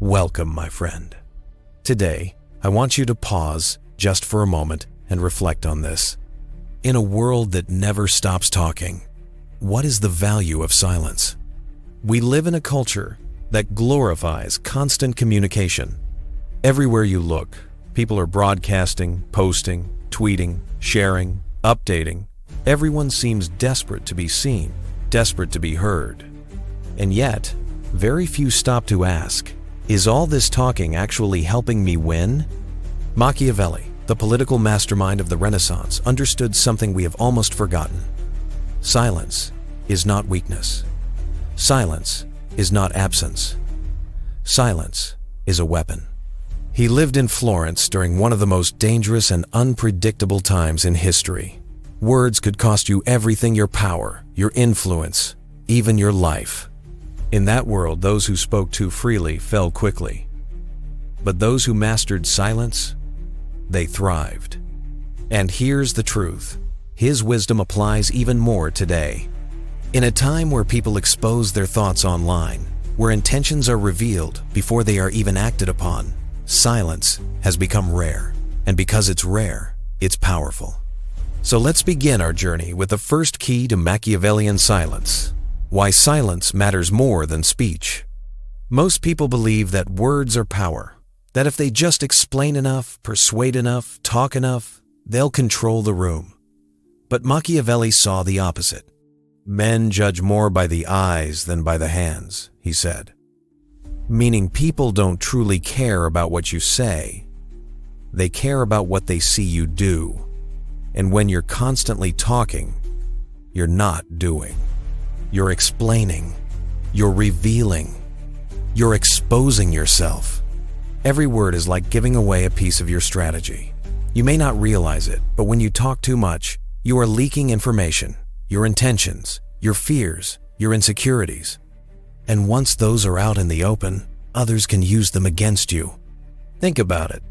Welcome, my friend. Today, I want you to pause just for a moment and reflect on this. In a world that never stops talking, what is the value of silence? We live in a culture that glorifies constant communication. Everywhere you look, people are broadcasting, posting, tweeting, sharing, updating. Everyone seems desperate to be seen, desperate to be heard. And yet, very few stop to ask, is all this talking actually helping me win? Machiavelli, the political mastermind of the Renaissance, understood something we have almost forgotten. Silence is not weakness. Silence is not absence. Silence is a weapon. He lived in Florence during one of the most dangerous and unpredictable times in history. Words could cost you everything: your power, your influence, even your life. In that world, those who spoke too freely fell quickly. But those who mastered silence, they thrived. And here's the truth. His wisdom applies even more today. In a time where people expose their thoughts online, where intentions are revealed before they are even acted upon, silence has become rare. And because it's rare, it's powerful. So let's begin our journey with the first key to Machiavellian silence: why silence matters more than speech. Most people believe that words are power, that if they just explain enough, persuade enough, talk enough, they'll control the room. But Machiavelli saw the opposite. Men judge more by the eyes than by the hands, he said. Meaning people don't truly care about what you say. They care about what they see you do. And when you're constantly talking, you're not doing. You're explaining, you're revealing, you're exposing yourself. Every word is like giving away a piece of your strategy. You may not realize it, but when you talk too much, you are leaking information, your intentions, your fears, your insecurities. And once those are out in the open, others can use them against you. Think about it.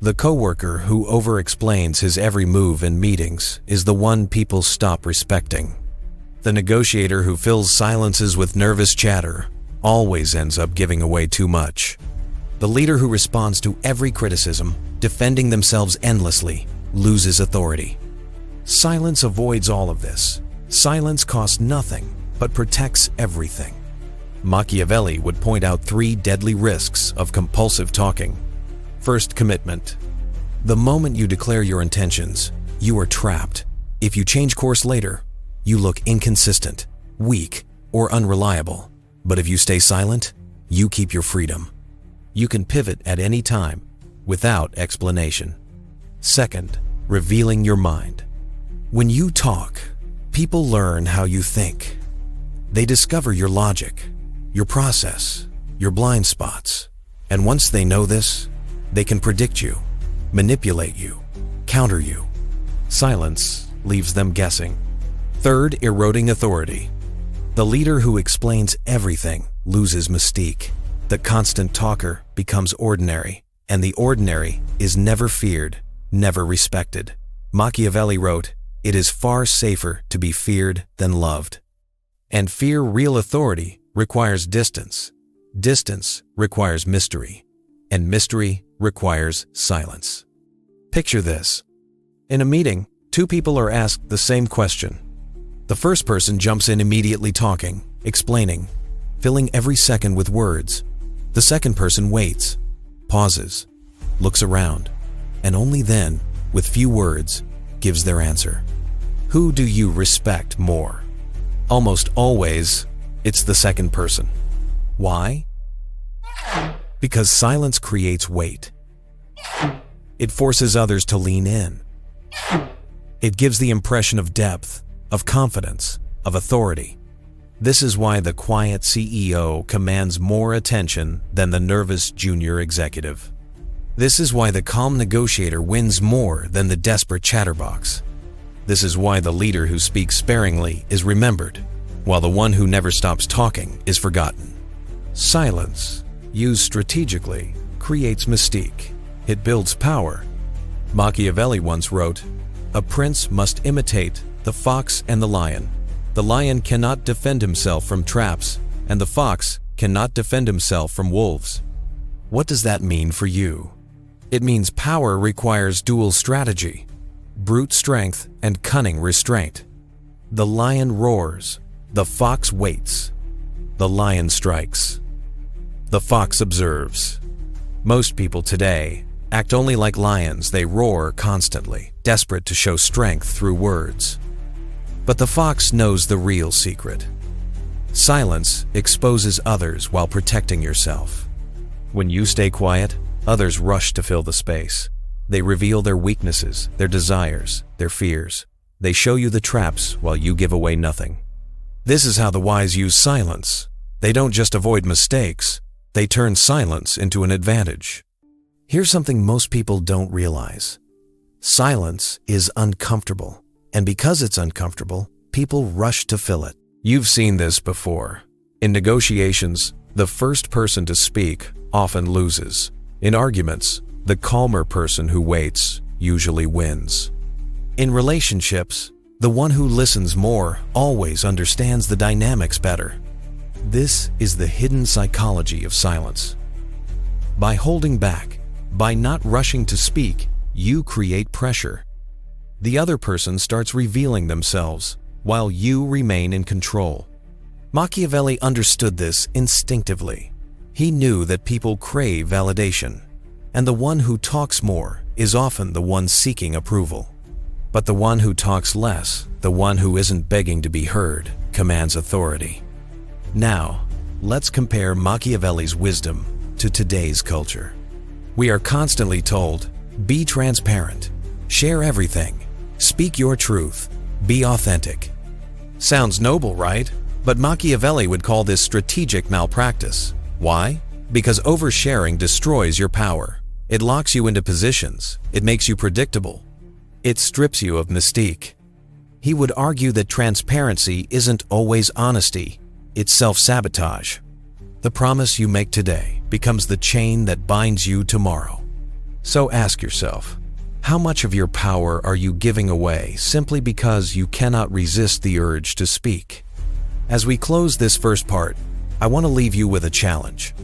The coworker who over-explains his every move in meetings is the one people stop respecting. The negotiator who fills silences with nervous chatter always ends up giving away too much. The leader who responds to every criticism, defending themselves endlessly, loses authority. Silence avoids all of this. Silence costs nothing, but protects everything. Machiavelli would point out 3 deadly risks of compulsive talking. First, commitment. The moment you declare your intentions, you are trapped. If you change course later, you look inconsistent, weak, or unreliable. But if you stay silent, you keep your freedom. You can pivot at any time, without explanation. Second, revealing your mind. When you talk, people learn how you think. They discover your logic, your process, your blind spots. And once they know this, they can predict you, manipulate you, counter you. Silence leaves them guessing. Third, eroding authority. The leader who explains everything loses mystique. The constant talker becomes ordinary, and the ordinary is never feared, never respected. Machiavelli wrote, "It is far safer to be feared than loved." And fear real authority requires distance. Distance requires mystery, and mystery requires silence. Picture this. In a meeting, 2 people are asked the same question. The first person jumps in immediately talking, explaining, filling every second with words. The second person waits, pauses, looks around, and only then, with few words, gives their answer. Who do you respect more? Almost always, it's the second person. Why? Because silence creates weight. It forces others to lean in. It gives the impression of depth, of confidence, of authority. This is why the quiet CEO commands more attention than the nervous junior executive. This is why the calm negotiator wins more than the desperate chatterbox. This is why the leader who speaks sparingly is remembered, while the one who never stops talking is forgotten. Silence, used strategically, creates mystique. It builds power. Machiavelli once wrote, "A prince must imitate the fox and the lion. The lion cannot defend himself from traps, and the fox cannot defend himself from wolves." What does that mean for you? It means power requires dual strategy, brute strength and cunning restraint. The lion roars, the fox waits. The lion strikes. The fox observes. Most people today act only like lions. They roar constantly, desperate to show strength through words. But the fox knows the real secret. Silence exposes others while protecting yourself. When you stay quiet, others rush to fill the space. They reveal their weaknesses, their desires, their fears. They show you the traps while you give away nothing. This is how the wise use silence. They don't just avoid mistakes, they turn silence into an advantage. Here's something most people don't realize. Silence is uncomfortable, and because it's uncomfortable, people rush to fill it. You've seen this before. In negotiations, the first person to speak often loses. In arguments, the calmer person who waits usually wins. In relationships, the one who listens more always understands the dynamics better. This is the hidden psychology of silence. By holding back, by not rushing to speak, you create pressure. The other person starts revealing themselves, while you remain in control. Machiavelli understood this instinctively. He knew that people crave validation, and the one who talks more is often the one seeking approval. But the one who talks less, the one who isn't begging to be heard, commands authority. Now, let's compare Machiavelli's wisdom to today's culture. We are constantly told, be transparent, share everything, speak your truth, be authentic. Sounds noble, right? But Machiavelli would call this strategic malpractice. Why? Because oversharing destroys your power. It locks you into positions. It makes you predictable. It strips you of mystique. He would argue that transparency isn't always honesty. It's self-sabotage. The promise you make today becomes the chain that binds you tomorrow. So ask yourself, how much of your power are you giving away simply because you cannot resist the urge to speak? As we close this first part, I want to leave you with a challenge.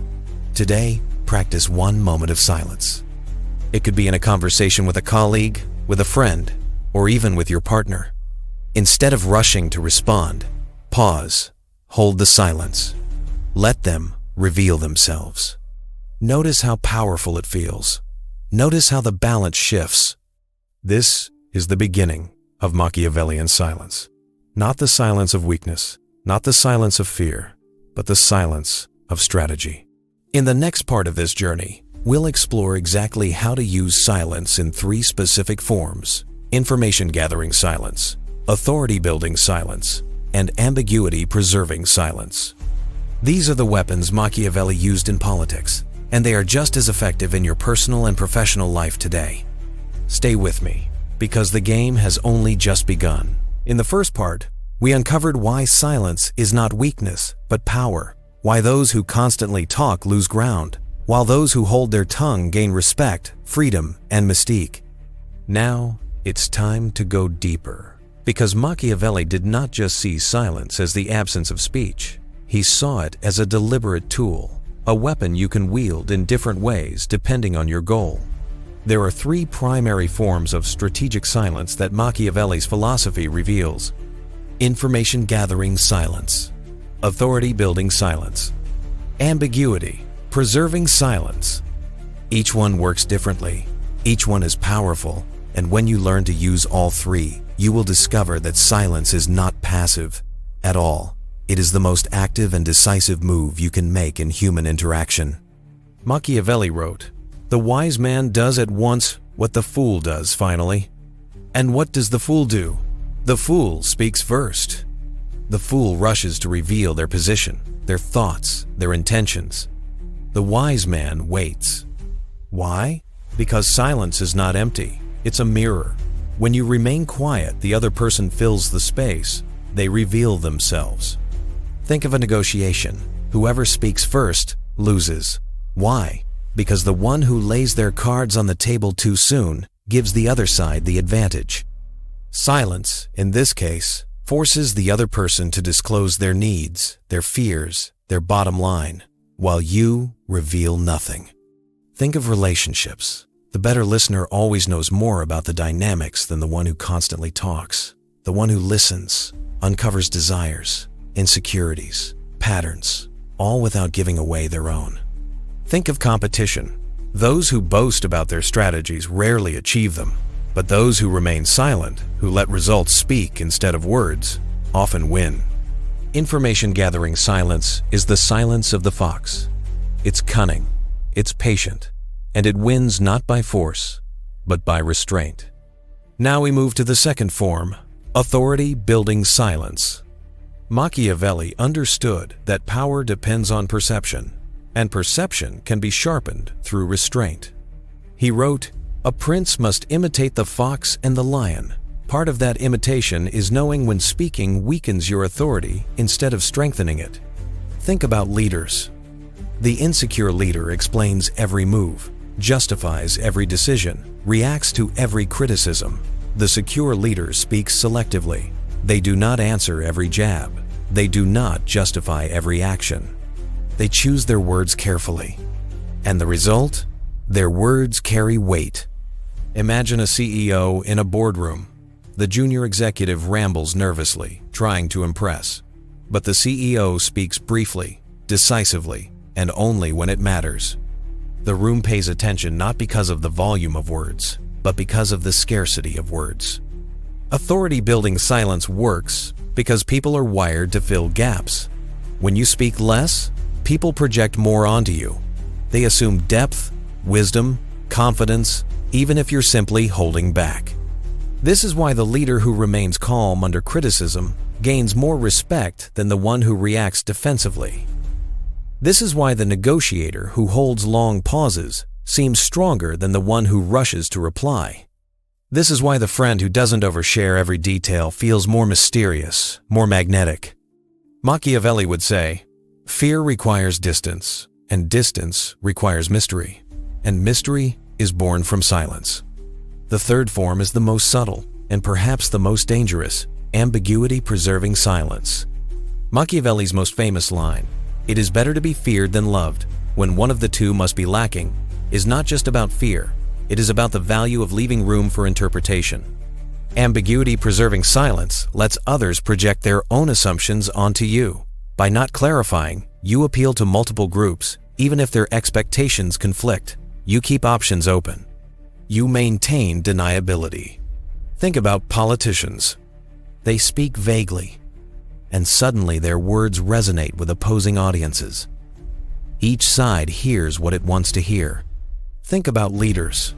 Today, practice one moment of silence. It could be in a conversation with a colleague, with a friend, or even with your partner. Instead of rushing to respond, pause, hold the silence. Let them reveal themselves. Notice how powerful it feels. Notice how the balance shifts. This is the beginning of Machiavellian silence. Not the silence of weakness, not the silence of fear, but the silence of strategy. In the next part of this journey, we'll explore exactly how to use silence in 3 specific forms: information-gathering silence, authority-building silence, and ambiguity-preserving silence. These are the weapons Machiavelli used in politics, and they are just as effective in your personal and professional life today. Stay with me, because the game has only just begun. In the first part, we uncovered why silence is not weakness, but power, why those who constantly talk lose ground, while those who hold their tongue gain respect, freedom, and mystique. Now, it's time to go deeper, because Machiavelli did not just see silence as the absence of speech. He saw it as a deliberate tool, a weapon you can wield in different ways depending on your goal. There are 3 primary forms of strategic silence that Machiavelli's philosophy reveals: information-gathering silence, authority-building silence, ambiguity, preserving silence. Each one works differently, each one is powerful, and when you learn to use all 3, you will discover that silence is not passive at all. It is the most active and decisive move you can make in human interaction. Machiavelli wrote, "The wise man does at once what the fool does finally." And what does the fool do? The fool speaks first. The fool rushes to reveal their position, their thoughts, their intentions. The wise man waits. Why? Because silence is not empty. It's a mirror. When you remain quiet, the other person fills the space. They reveal themselves. Think of a negotiation. Whoever speaks first loses. Why? Because the one who lays their cards on the table too soon gives the other side the advantage. Silence, in this case, forces the other person to disclose their needs, their fears, their bottom line, while you reveal nothing. Think of relationships. The better listener always knows more about the dynamics than the one who constantly talks. The one who listens uncovers desires, insecurities, patterns, all without giving away their own. Think of competition. Those who boast about their strategies rarely achieve them, but those who remain silent, who let results speak instead of words, often win. Information gathering silence is the silence of the fox. It's cunning, it's patient, and it wins not by force, but by restraint. Now we move to the second form, authority building silence. Machiavelli understood that power depends on perception, and perception can be sharpened through restraint. He wrote, "A prince must imitate the fox and the lion. Part of that imitation is knowing when speaking weakens your authority instead of strengthening it." Think about leaders. The insecure leader explains every move, justifies every decision, reacts to every criticism. The secure leader speaks selectively. They do not answer every jab. They do not justify every action. They choose their words carefully. And the result? Their words carry weight. Imagine a CEO in a boardroom. The junior executive rambles nervously, trying to impress. But the CEO speaks briefly, decisively, and only when it matters. The room pays attention not because of the volume of words, but because of the scarcity of words. Authority-building silence works because people are wired to fill gaps. When you speak less, people project more onto you. They assume depth, wisdom, confidence, even if you're simply holding back. This is why the leader who remains calm under criticism gains more respect than the one who reacts defensively. This is why the negotiator who holds long pauses seems stronger than the one who rushes to reply. This is why the friend who doesn't overshare every detail feels more mysterious, more magnetic. Machiavelli would say, "Fear requires distance, and distance requires mystery, and mystery is born from silence." The third form is the most subtle, and perhaps the most dangerous, ambiguity-preserving silence. Machiavelli's most famous line, "It is better to be feared than loved, when one of the two must be lacking," is not just about fear, it is about the value of leaving room for interpretation. Ambiguity-preserving silence lets others project their own assumptions onto you. By not clarifying, you appeal to multiple groups, even if their expectations conflict. You keep options open. You maintain deniability. Think about politicians. They speak vaguely, and suddenly their words resonate with opposing audiences. Each side hears what it wants to hear. Think about leaders.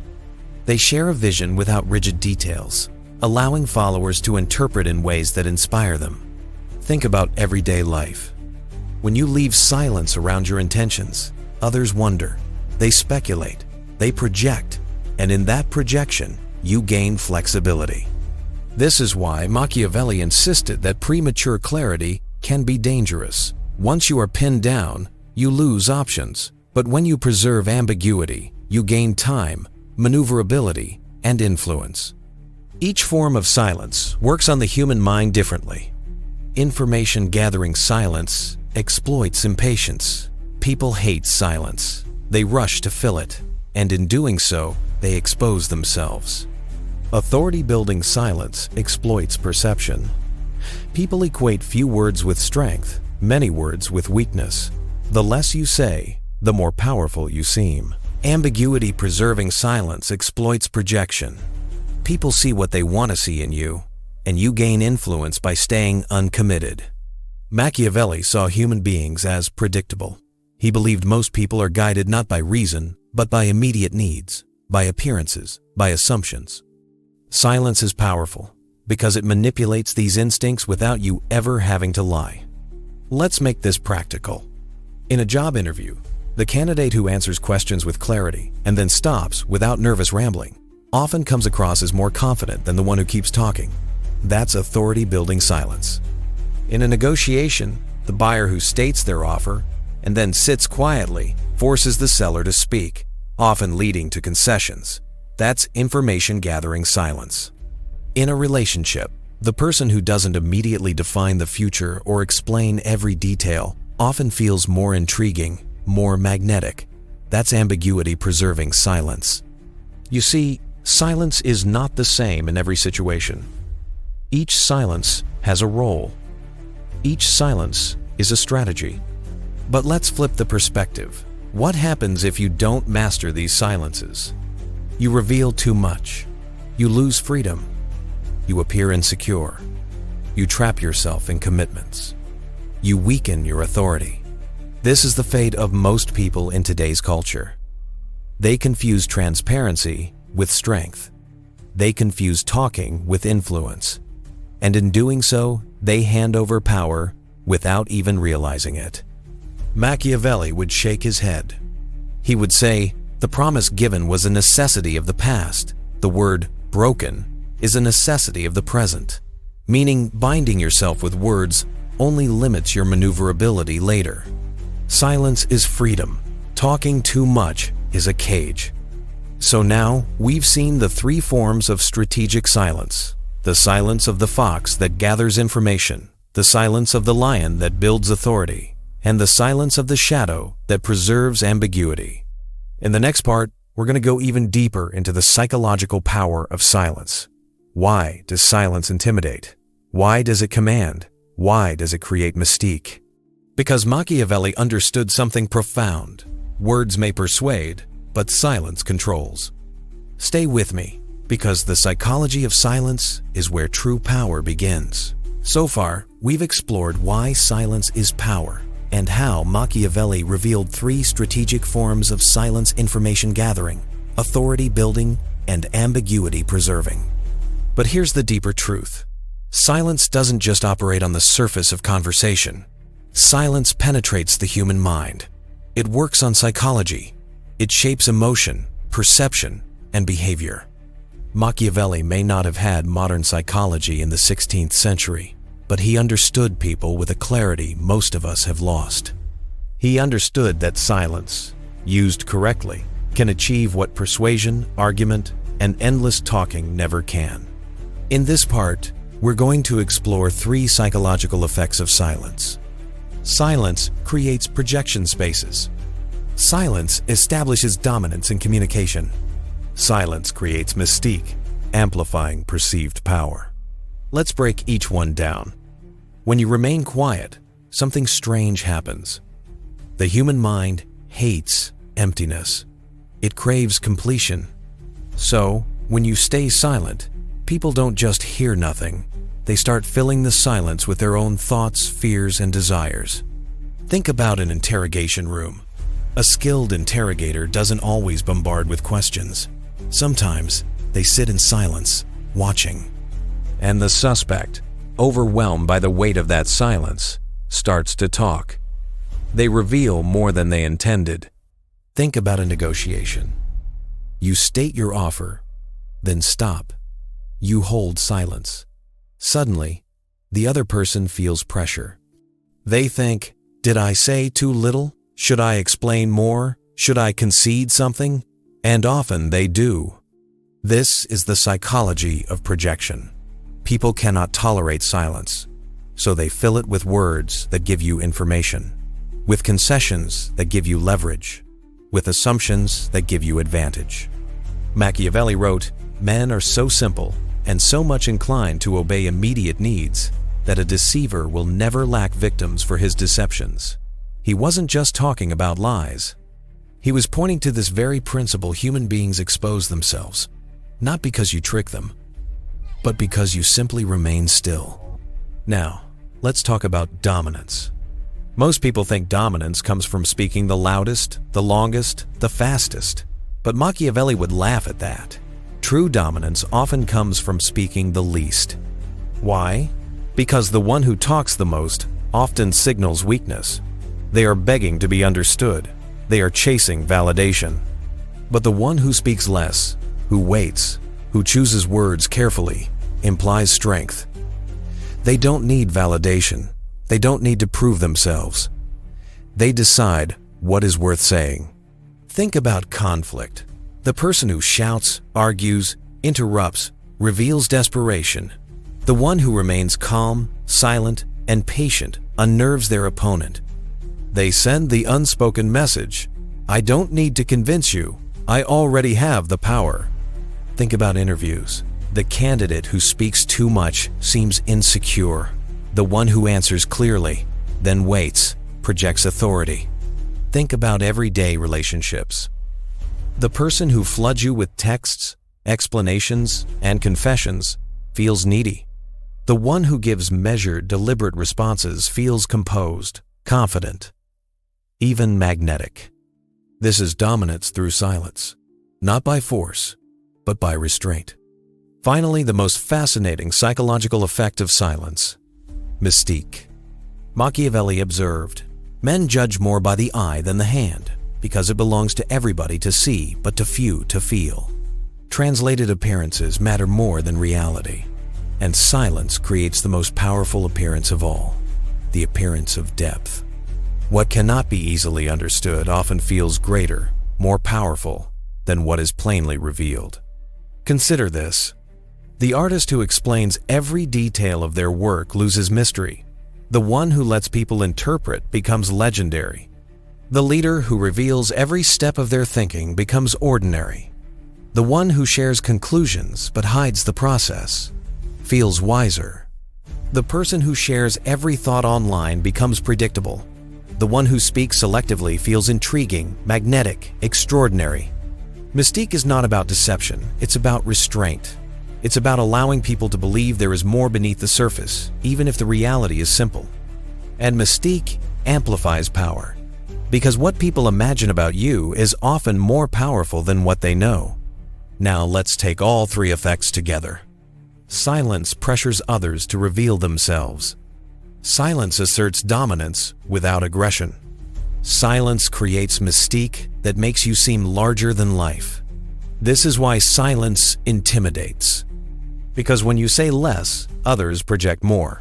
They share a vision without rigid details, allowing followers to interpret in ways that inspire them. Think about everyday life. When you leave silence around your intentions, others wonder, they speculate, they project, and in that projection, you gain flexibility. This is why Machiavelli insisted that premature clarity can be dangerous. Once you are pinned down, you lose options, but when you preserve ambiguity, you gain time, maneuverability, and influence. Each form of silence works on the human mind differently. Information gathering silence exploits impatience. People hate silence. They rush to fill it, and in doing so, they expose themselves. Authority-building silence exploits perception. People equate few words with strength, many words with weakness. The less you say, the more powerful you seem. Ambiguity-preserving silence exploits projection. People see what they want to see in you, and you gain influence by staying uncommitted. Machiavelli saw human beings as predictable. He believed most people are guided not by reason, but by immediate needs, by appearances, by assumptions. Silence is powerful because it manipulates these instincts without you ever having to lie. Let's make this practical. In a job interview, the candidate who answers questions with clarity and then stops without nervous rambling often comes across as more confident than the one who keeps talking. That's authority-building silence. In a negotiation, the buyer who states their offer and then sits quietly forces the seller to speak, often leading to concessions. That's information-gathering silence. In a relationship, the person who doesn't immediately define the future or explain every detail often feels more intriguing, more magnetic. That's ambiguity-preserving silence. You see, silence is not the same in every situation. Each silence has a role. Each silence is a strategy. But let's flip the perspective. What happens if you don't master these silences? You reveal too much. You lose freedom. You appear insecure. You trap yourself in commitments. You weaken your authority. This is the fate of most people in today's culture. They confuse transparency with strength. They confuse talking with influence. And in doing so, they hand over power without even realizing it. Machiavelli would shake his head. He would say, "The promise given was a necessity of the past. The word broken is a necessity of the present." Meaning, binding yourself with words only limits your maneuverability later. Silence is freedom. Talking too much is a cage. So now, we've seen the three forms of strategic silence. The silence of the fox that gathers information, the silence of the lion that builds authority, and the silence of the shadow that preserves ambiguity. In the next part, we're going to go even deeper into the psychological power of silence. Why does silence intimidate? Why does it command? Why does it create mystique? Because Machiavelli understood something profound. Words may persuade, but silence controls. Stay with me, because the psychology of silence is where true power begins. So far, we've explored why silence is power, and how Machiavelli revealed three strategic forms of silence: information gathering, authority building, and ambiguity preserving. But here's the deeper truth. Silence doesn't just operate on the surface of conversation. Silence penetrates the human mind. It works on psychology. It shapes emotion, perception, and behavior. Machiavelli may not have had modern psychology in the 16th century, but he understood people with a clarity most of us have lost. He understood that silence, used correctly, can achieve what persuasion, argument, and endless talking never can. In this part, we're going to explore three psychological effects of silence. Silence creates projection spaces. Silence establishes dominance in communication. Silence creates mystique, amplifying perceived power. Let's break each one down. When you remain quiet, something strange happens. The human mind hates emptiness. It craves completion. So, when you stay silent, people don't just hear nothing. They start filling the silence with their own thoughts, fears, and desires. Think about an interrogation room. A skilled interrogator doesn't always bombard with questions. Sometimes they sit in silence, watching. And the suspect, overwhelmed by the weight of that silence, starts to talk. They reveal more than they intended. Think about a negotiation. You state your offer, then stop. You hold silence. Suddenly, the other person feels pressure. They think, did I say too little? Should I explain more? Should I concede something? And often they do. This is the psychology of projection. People cannot tolerate silence, so they fill it with words that give you information, with concessions that give you leverage, with assumptions that give you advantage. Machiavelli wrote, "Men are so simple and so much inclined to obey immediate needs that a deceiver will never lack victims for his deceptions." He wasn't just talking about lies. He was pointing to this very principle human beings expose themselves, not because you trick them, but because you simply remain still. Now, let's talk about dominance. Most people think dominance comes from speaking the loudest, the longest, the fastest, but Machiavelli would laugh at that. True dominance often comes from speaking the least. Why? Because the one who talks the most often signals weakness. They are begging to be understood. They are chasing validation. But the one who speaks less, who waits, who chooses words carefully, implies strength. They don't need validation. They don't need to prove themselves. They decide what is worth saying. Think about conflict. The person who shouts, argues, interrupts, reveals desperation. The one who remains calm, silent, and patient unnerves their opponent. They send the unspoken message, I don't need to convince you. I already have the power. Think about interviews. The candidate who speaks too much seems insecure. The one who answers clearly, then waits, projects authority. Think about everyday relationships. The person who floods you with texts, explanations, and confessions feels needy. The one who gives measured, deliberate responses feels composed, confident, even magnetic. This is dominance through silence, not by force, but by restraint. Finally, the most fascinating psychological effect of silence: mystique. Machiavelli observed, men judge more by the eye than the hand, because it belongs to everybody to see, but to few to feel. Translated appearances matter more than reality, and silence creates the most powerful appearance of all, the appearance of depth. What cannot be easily understood often feels greater, more powerful than what is plainly revealed. Consider this. The artist who explains every detail of their work loses mystery. The one who lets people interpret becomes legendary. The leader who reveals every step of their thinking becomes ordinary. The one who shares conclusions but hides the process feels wiser. The person who shares every thought online becomes predictable. The one who speaks selectively feels intriguing, magnetic, extraordinary. Mystique is not about deception, it's about restraint. It's about allowing people to believe there is more beneath the surface, even if the reality is simple. And mystique amplifies power, because what people imagine about you is often more powerful than what they know. Now let's take all three effects together. Silence pressures others to reveal themselves. Silence asserts dominance without aggression. Silence creates mystique that makes you seem larger than life. This is why silence intimidates. Because when you say less, others project more.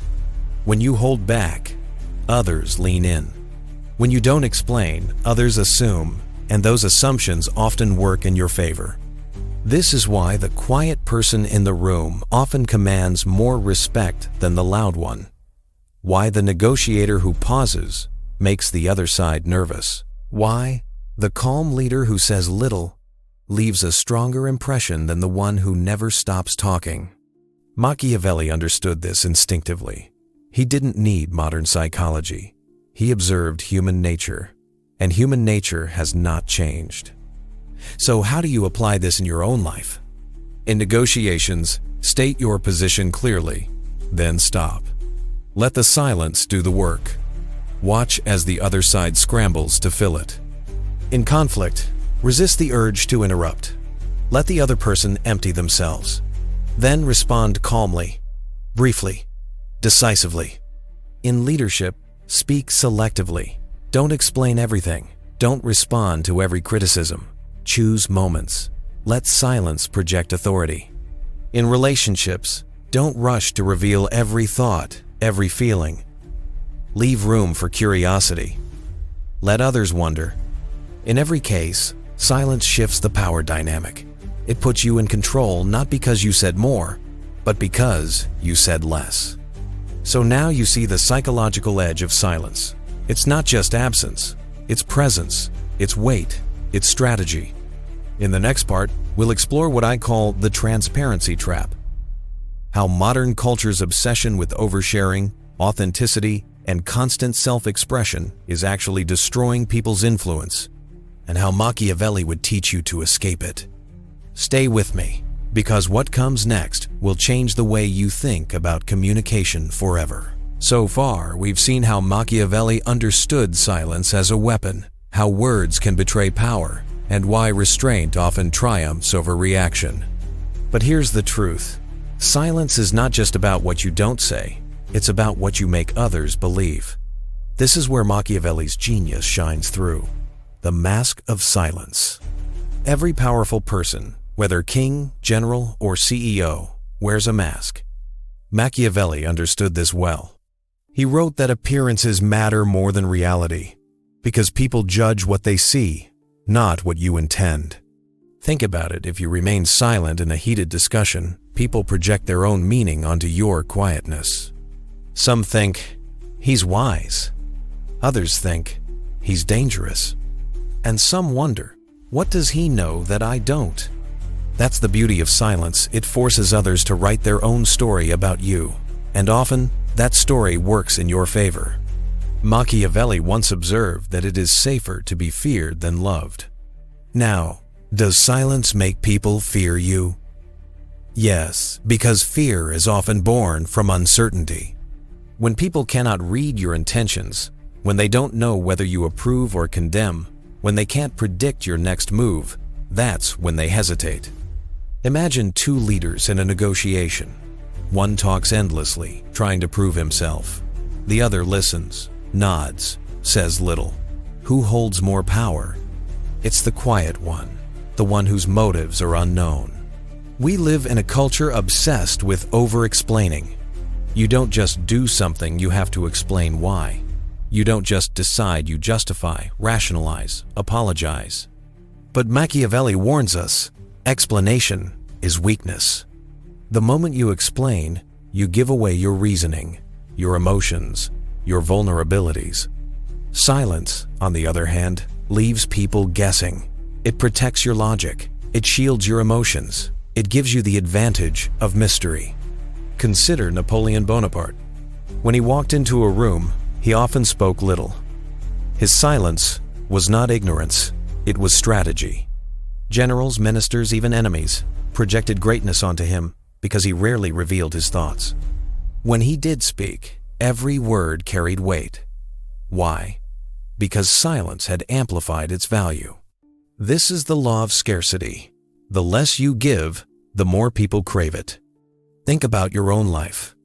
When you hold back, others lean in. When you don't explain, others assume, and those assumptions often work in your favor. This is why the quiet person in the room often commands more respect than the loud one. Why the negotiator who pauses makes the other side nervous. Why the calm leader who says little leaves a stronger impression than the one who never stops talking. Machiavelli understood this instinctively. He didn't need modern psychology. He observed human nature, and human nature has not changed. So how do you apply this in your own life? In negotiations, state your position clearly, then stop. Let the silence do the work. Watch as the other side scrambles to fill it. In conflict, resist the urge to interrupt. Let the other person empty themselves. Then respond calmly, briefly, decisively. In leadership, speak selectively. Don't explain everything. Don't respond to every criticism. Choose moments. Let silence project authority. In relationships, don't rush to reveal every thought, every feeling. Leave room for curiosity. Let others wonder. In every case, silence shifts the power dynamic. It puts you in control not because you said more, but because you said less. So now you see the psychological edge of silence. It's not just absence, it's presence, it's weight, it's strategy. In the next part, we'll explore what I call the transparency trap. How modern culture's obsession with oversharing, authenticity, and constant self-expression is actually destroying people's influence, and how Machiavelli would teach you to escape it. Stay with me, because what comes next will change the way you think about communication forever. So far, we've seen how Machiavelli understood silence as a weapon, how words can betray power, and why restraint often triumphs over reaction. But here's the truth. Silence is not just about what you don't say, it's about what you make others believe. This is where Machiavelli's genius shines through. The mask of silence. Every powerful person, whether king, general, or CEO, wears a mask. Machiavelli understood this well. He wrote that appearances matter more than reality, because people judge what they see, not what you intend. Think about it. If you remain silent in a heated discussion, people project their own meaning onto your quietness. Some think, he's wise. Others think, he's dangerous. And some wonder, what does he know that I don't? That's the beauty of silence. It forces others to write their own story about you, and often that story works in your favor. Machiavelli once observed that it is safer to be feared than loved. Now, does silence make people fear you? Yes, because fear is often born from uncertainty. When people cannot read your intentions, when they don't know whether you approve or condemn, when they can't predict your next move, that's when they hesitate. Imagine two leaders in a negotiation. One talks endlessly, trying to prove himself. The other listens, nods, says little. Who holds more power? It's the quiet one, the one whose motives are unknown. We live in a culture obsessed with over-explaining. You don't just do something, you have to explain why. You don't just decide, you justify, rationalize, apologize. But Machiavelli warns us, explanation is weakness. The moment you explain, you give away your reasoning, your emotions, your vulnerabilities. Silence, on the other hand, leaves people guessing. It protects your logic. It shields your emotions. It gives you the advantage of mystery. Consider Napoleon Bonaparte. When he walked into a room, he often spoke little. His silence was not ignorance, it was strategy. Generals, ministers, even enemies projected greatness onto him because he rarely revealed his thoughts. When he did speak, every word carried weight. Why? Because silence had amplified its value. This is the law of scarcity. The less you give, the more people crave it. Think about your own life.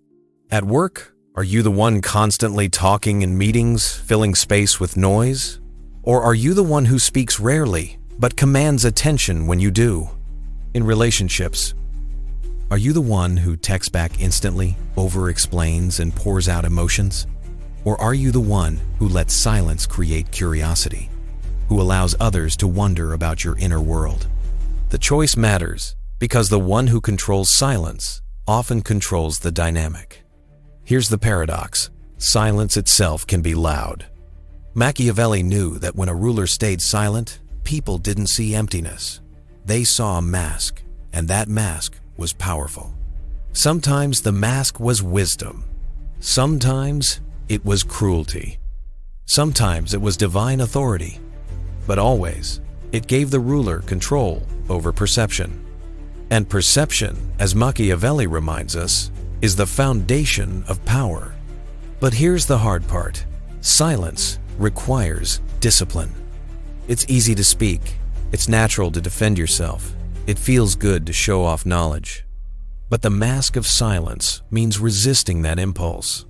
At work, are you the one constantly talking in meetings, filling space with noise? Or are you the one who speaks rarely, but commands attention when you do? In relationships, are you the one who texts back instantly, over-explains, and pours out emotions? Or are you the one who lets silence create curiosity, who allows others to wonder about your inner world? The choice matters because the one who controls silence often controls the dynamic. Here's the paradox. Silence itself can be loud. Machiavelli knew that when a ruler stayed silent, people didn't see emptiness. They saw a mask, and that mask was powerful. Sometimes the mask was wisdom. Sometimes it was cruelty. Sometimes it was divine authority. But always, it gave the ruler control over perception. And perception, as Machiavelli reminds us, is the foundation of power. But here's the hard part. Silence requires discipline. It's easy to speak. It's natural to defend yourself. It feels good to show off knowledge. But the mask of silence means resisting that impulse.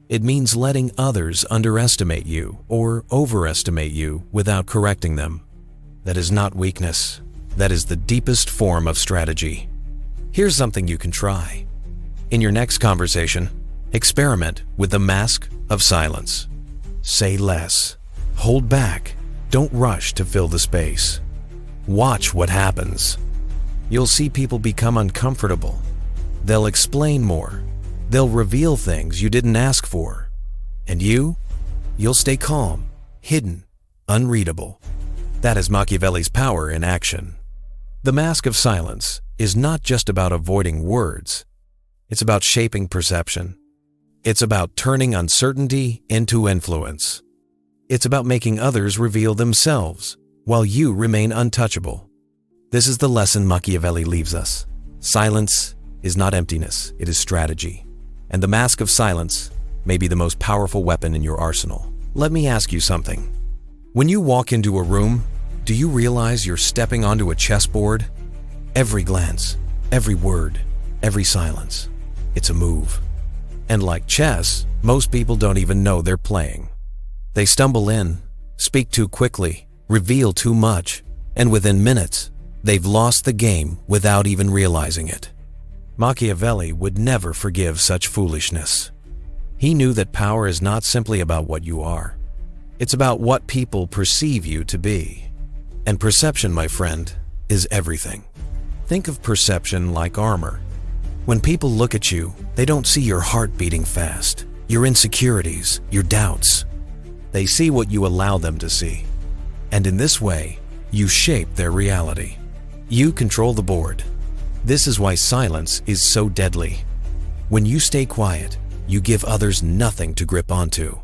It means letting others underestimate you or overestimate you without correcting them. That is not weakness. That is the deepest form of strategy. Here's something you can try. In your next conversation, experiment with the mask of silence. Say less. Hold back. Don't rush to fill the space. Watch what happens. You'll see people become uncomfortable. They'll explain more. They'll reveal things you didn't ask for. And you'll stay calm, hidden, unreadable. That is Machiavelli's power in action. The mask of silence is not just about avoiding words. It's about shaping perception. It's about turning uncertainty into influence. It's about making others reveal themselves while you remain untouchable. This is the lesson Machiavelli leaves us. Silence is not emptiness, it is strategy. And the mask of silence may be the most powerful weapon in your arsenal. Let me ask you something. When you walk into a room, do you realize you're stepping onto a chessboard? Every glance, every word, every silence, it's a move. And like chess, most people don't even know they're playing. They stumble in, speak too quickly, reveal too much, and within minutes, they've lost the game without even realizing it. Machiavelli would never forgive such foolishness. He knew that power is not simply about what you are. It's about what people perceive you to be. And perception, my friend, is everything. Think of perception like armor. When people look at you, they don't see your heart beating fast, your insecurities, your doubts. They see what you allow them to see. And in this way, you shape their reality. You control the board. This is why silence is so deadly. When you stay quiet, you give others nothing to grip onto.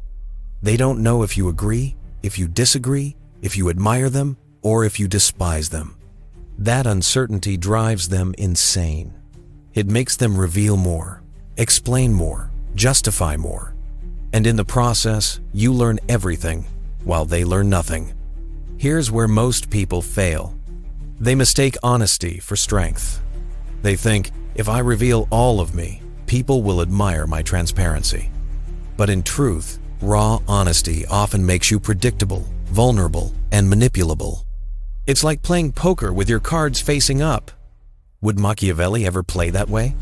They don't know if you agree, if you disagree, if you admire them, or if you despise them. That uncertainty drives them insane. It makes them reveal more, explain more, justify more. And in the process, you learn everything while they learn nothing. Here's where most people fail. They mistake honesty for strength. They think, if I reveal all of me, people will admire my transparency. But in truth, raw honesty often makes you predictable, vulnerable, and manipulable. It's like playing poker with your cards facing up. Would Machiavelli ever play that way?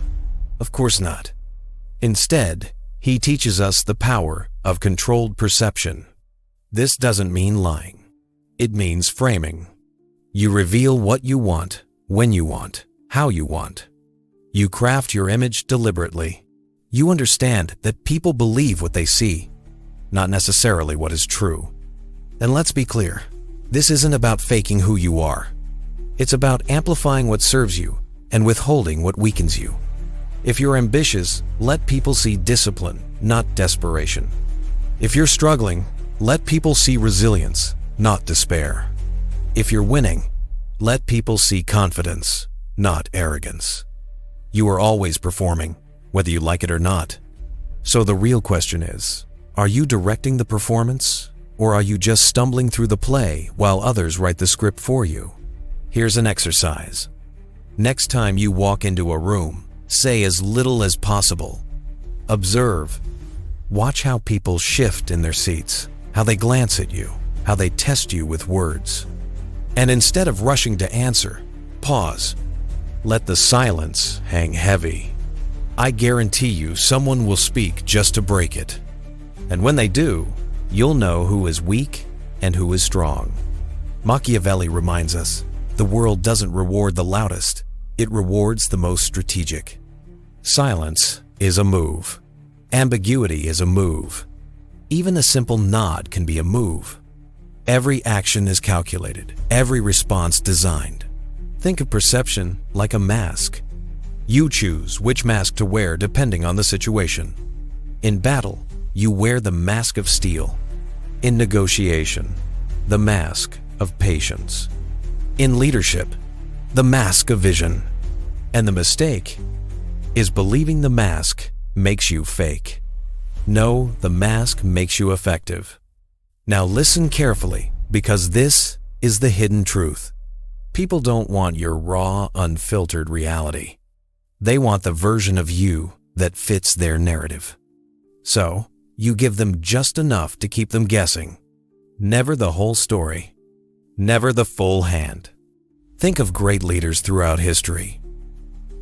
Of course not. Instead, he teaches us the power of controlled perception. This doesn't mean lying. It means framing. You reveal what you want, when you want, how you want. You craft your image deliberately. You understand that people believe what they see, not necessarily what is true. And let's be clear, this isn't about faking who you are. It's about amplifying what serves you and withholding what weakens you. If you're ambitious, let people see discipline, not desperation. If you're struggling, let people see resilience, not despair. If you're winning, let people see confidence, not arrogance. You are always performing, whether you like it or not. So the real question is, are you directing the performance, or are you just stumbling through the play while others write the script for you? Here's an exercise. Next time you walk into a room, say as little as possible. Observe. Watch how people shift in their seats, how they glance at you, how they test you with words. And instead of rushing to answer, pause. Let the silence hang heavy. I guarantee you someone will speak just to break it. And when they do, you'll know who is weak and who is strong. Machiavelli reminds us, the world doesn't reward the loudest, it rewards the most strategic. Silence is a move. Ambiguity is a move. Even a simple nod can be a move. Every action is calculated, every response designed. Think of perception like a mask. You choose which mask to wear depending on the situation. In battle, you wear the mask of steel. In negotiation, the mask of patience. In leadership, the mask of vision. And the mistake is believing the mask makes you fake. No, the mask makes you effective. Now listen carefully, because this is the hidden truth. People don't want your raw, unfiltered reality. They want the version of you that fits their narrative. So, you give them just enough to keep them guessing. Never the whole story. Never the full hand. Think of great leaders throughout history.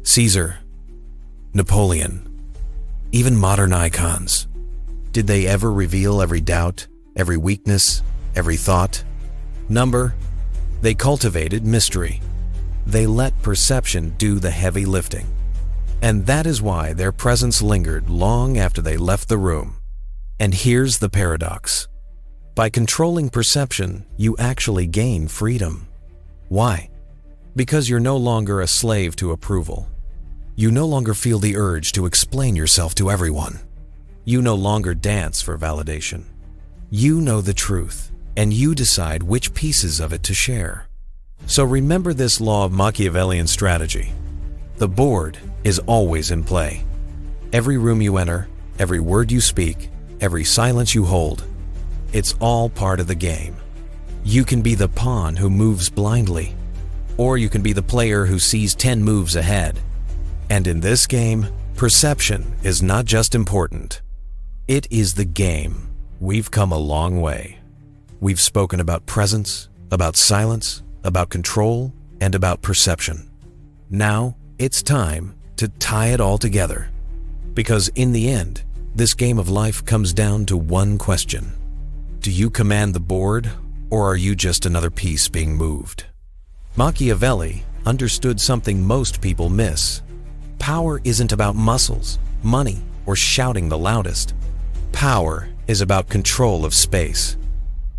Caesar, Napoleon, even modern icons. Did they ever reveal every doubt, every weakness, every thought? Number, they cultivated mystery. They let perception do the heavy lifting. And that is why their presence lingered long after they left the room. And here's the paradox. By controlling perception, you actually gain freedom. Why? Because you're no longer a slave to approval. You no longer feel the urge to explain yourself to everyone. You no longer dance for validation. You know the truth, and you decide which pieces of it to share. So remember this law of Machiavellian strategy. The board is always in play. Every room you enter, every word you speak, every silence you hold, it's all part of the game. You can be the pawn who moves blindly, or you can be the player who sees 10 moves ahead. And in this game, perception is not just important. It is the game. We've come a long way. We've spoken about presence, about silence, about control, and about perception. Now, it's time to tie it all together. Because in the end, this game of life comes down to one question. Do you command the board, or are you just another piece being moved? Machiavelli understood something most people miss. Power isn't about muscles, money, or shouting the loudest. Power is about control of space.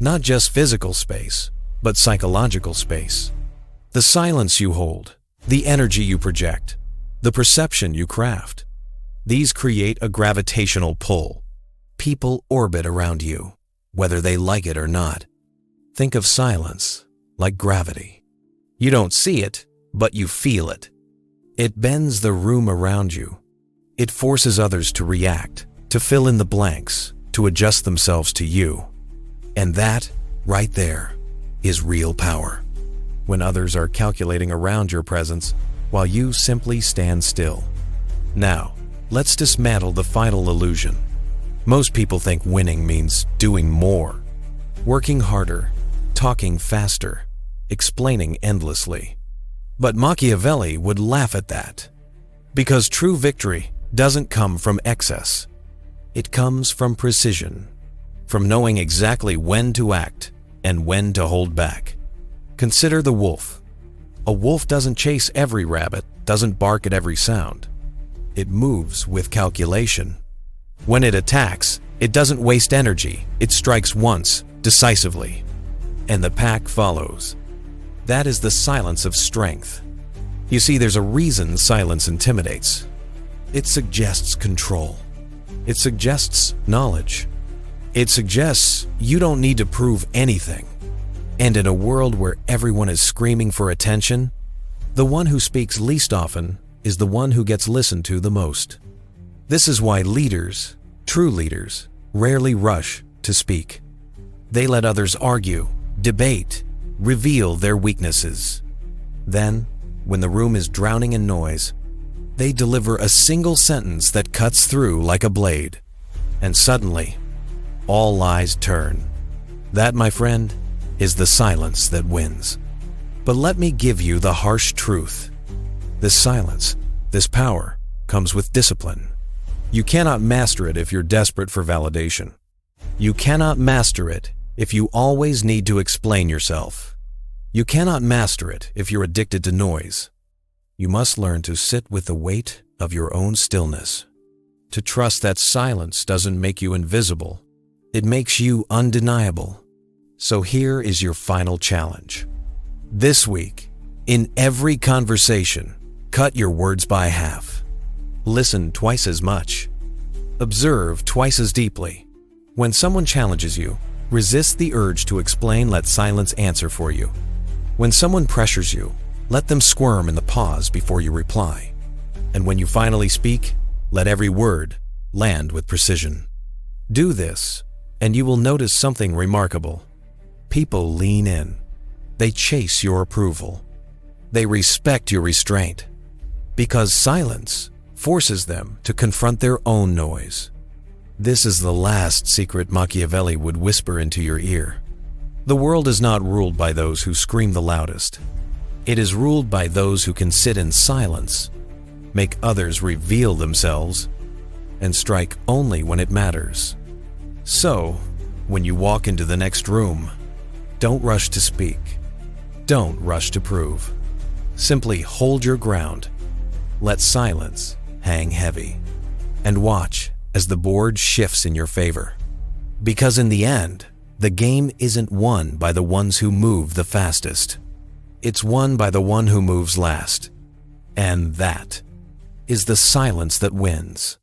Not just physical space, but psychological space. The silence you hold, the energy you project, the perception you craft. These create a gravitational pull. People orbit around you, whether they like it or not. Think of silence like gravity. You don't see it, but you feel it. It bends the room around you. It forces others to react, to fill in the blanks, to adjust themselves to you. And that, right there, is real power. When others are calculating around your presence, while you simply stand still. Now, let's dismantle the final illusion. Most people think winning means doing more, working harder, talking faster, explaining endlessly. But Machiavelli would laugh at that. Because true victory doesn't come from excess. It comes from precision, from knowing exactly when to act and when to hold back. Consider the wolf. A wolf doesn't chase every rabbit, doesn't bark at every sound. It moves with calculation. When it attacks, it doesn't waste energy. It strikes once, decisively. And the pack follows. That is the silence of strength. You see, there's a reason silence intimidates. It suggests control. It suggests knowledge. It suggests you don't need to prove anything. And in a world where everyone is screaming for attention, the one who speaks least often is the one who gets listened to the most. This is why leaders, true leaders, rarely rush to speak. They let others argue, debate, reveal their weaknesses. Then, when the room is drowning in noise, they deliver a single sentence that cuts through like a blade. And suddenly, all lies turn. That, my friend, is the silence that wins. But let me give you the harsh truth. This silence, this power, comes with discipline. You cannot master it if you're desperate for validation. You cannot master it if you always need to explain yourself. You cannot master it if you're addicted to noise. You must learn to sit with the weight of your own stillness, to trust that silence doesn't make you invisible. It makes you undeniable. So here is your final challenge. This week, in every conversation, cut your words by half. Listen twice as much. Observe twice as deeply. When someone challenges you, resist the urge to explain, let silence answer for you. When someone pressures you, let them squirm in the pause before you reply. And when you finally speak, let every word land with precision. Do this, and you will notice something remarkable. People lean in. They chase your approval. They respect your restraint. Because silence forces them to confront their own noise. This is the last secret Machiavelli would whisper into your ear. The world is not ruled by those who scream the loudest. It is ruled by those who can sit in silence, make others reveal themselves, and strike only when it matters. So, when you walk into the next room, don't rush to speak. Don't rush to prove. Simply hold your ground. Let silence hang heavy. And watch as the board shifts in your favor. Because in the end, the game isn't won by the ones who move the fastest. It's won by the one who moves last. And that is the silence that wins.